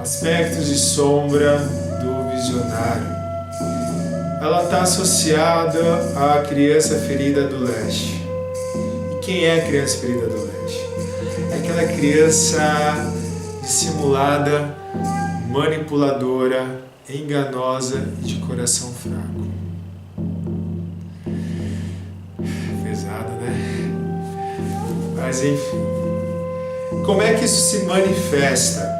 Aspectos de sombra do visionário. Ela está associada à criança ferida do leste. E quem é a criança ferida do leste? É aquela criança dissimulada, manipuladora, enganosa e de coração fraco. Pesado, né? Mas enfim. Como é que isso se manifesta?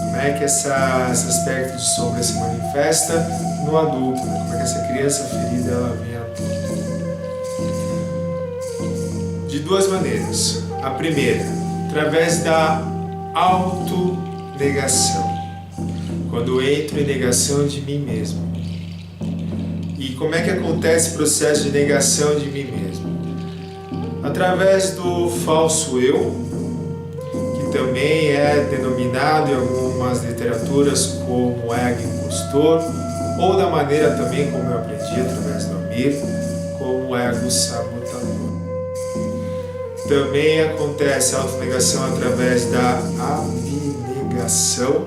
Como é que esse aspecto de sombra se manifesta no adulto? Né? Como é que essa criança ferida ela vem a adulto? De duas maneiras. A primeira, através da autonegação. Quando eu entro em negação de mim mesmo. E como é que acontece o processo de negação de mim mesmo? Através do falso eu, que também é denominado em algumas literaturas como ego impostor, ou da maneira também como eu aprendi através do Amir, como ego sabotador. Também acontece a autonegação através da abnegação,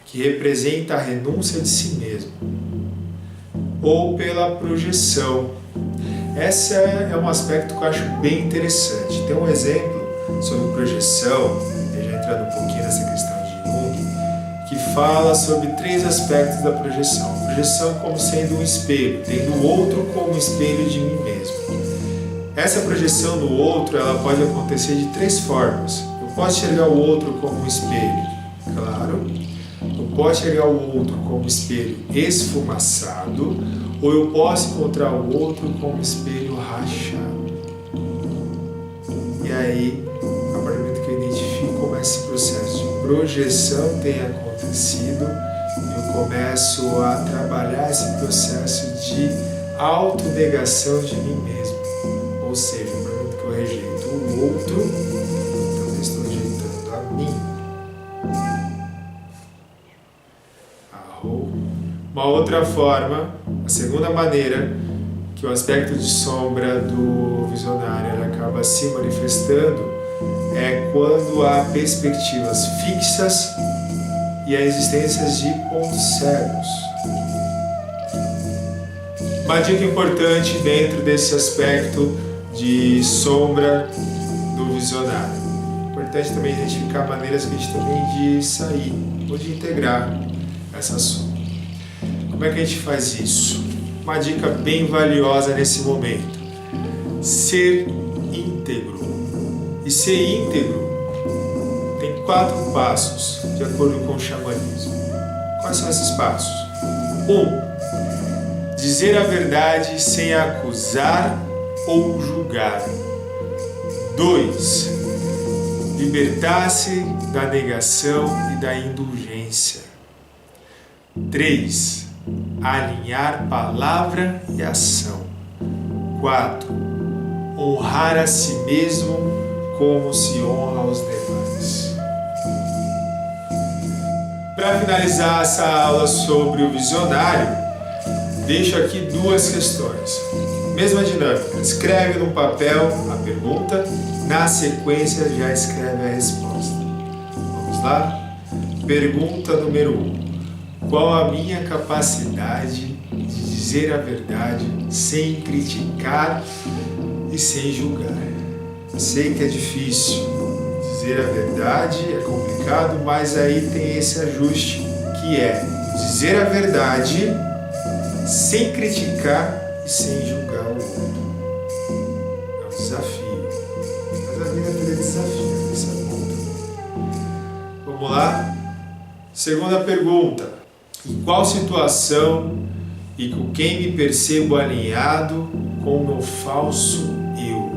que representa a renúncia de si mesmo, ou pela projeção. Esse é um aspecto que eu acho bem interessante. Tem um exemplo sobre projeção, já entrando um pouquinho nessa questão de Jung, que fala sobre 3 aspectos da projeção. A projeção como sendo um espelho, tendo o outro como espelho de mim mesmo. Essa projeção no outro, ela pode acontecer de 3 formas. Eu posso enxergar o outro como um espelho, claro. Eu posso enxergar o outro como espelho esfumaçado, ou eu posso encontrar o outro como espelho rachado. E aí, a partir do momento que eu identifico como esse processo de projeção tem acontecido, eu começo a trabalhar esse processo de autonegação de mim mesmo. Ou seja, no momento que eu rejeito o outro, então eu estou rejeitando a mim. Uma outra forma, a segunda maneira que o aspecto de sombra do visionário ele acaba se manifestando é quando há perspectivas fixas e a existência de pontos cegos. Uma dica importante dentro desse aspecto de sombra do visionário. Importante também identificar maneiras que a gente tem de sair ou de integrar essa sombra. Como é que a gente faz isso? Uma dica bem valiosa nesse momento. Ser íntegro. E ser íntegro tem 4 passos, de acordo com o xamanismo. Quais são esses passos? 1. Dizer a verdade sem acusar ou julgar. 2. Libertar-se da negação e da indulgência. 3. Alinhar palavra e ação. 4. Honrar a si mesmo como se honra aos demais. Para finalizar essa aula sobre o visionário, deixo aqui 2 questões. Mesma dinâmica, escreve no papel a pergunta, na sequência já escreve a resposta. Vamos lá? Pergunta número 1. Qual a minha capacidade de dizer a verdade sem criticar e sem julgar? Sei que é difícil dizer a verdade, é complicado, mas aí tem esse ajuste que é dizer a verdade sem criticar e sem julgar o outro. É um desafio, mas a vida tem desafio nessa ponta. Vamos lá? Segunda pergunta. Em qual situação e com quem me percebo alinhado com o meu falso eu?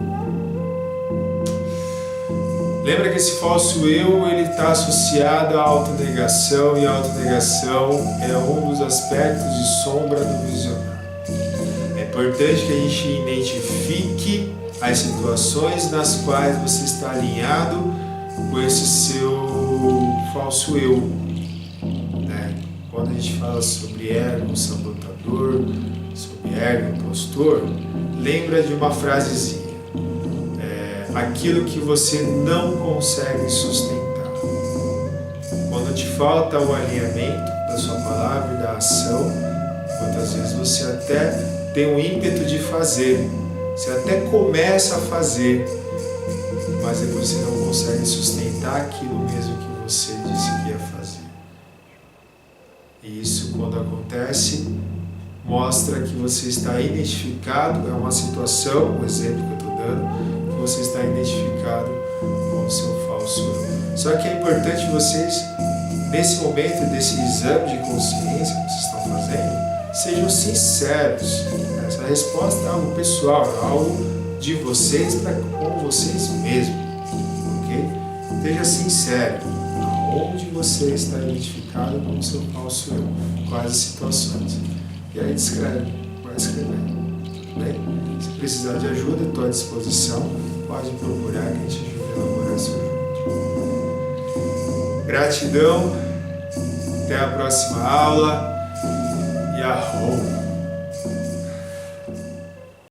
Lembra que esse falso eu ele está associado à autonegação, e a autonegação é um dos aspectos de sombra do visionário. É importante que a gente identifique as situações nas quais você está alinhado com esse seu falso eu. Quando a gente fala sobre ego sabotador, sobre ego impostor, lembra de uma frasezinha. Aquilo que você não consegue sustentar. quando te falta o alinhamento da sua palavra e da ação, quantas vezes você até tem um ímpeto de fazer, você até começa a fazer, mas depois você não consegue sustentar aquilo mesmo que você disse que ia fazer. E isso, quando acontece, mostra que você está identificado, é uma situação, um exemplo que eu estou dando, que você está identificado com o seu falso eu. Só que é importante vocês, nesse momento desse exame de consciência que vocês estão fazendo, sejam sinceros. Essa resposta é algo pessoal, é algo de vocês para com vocês mesmos, ok? Esteja sincero, aonde você está identificado com o seu falso eu, quais as situações. E aí descreve, vai escrevendo, tudo bem? Se precisar de ajuda, estou à disposição, pode procurar que a gente ajude a elaborar isso junto. Gratidão, até a próxima aula e arroba!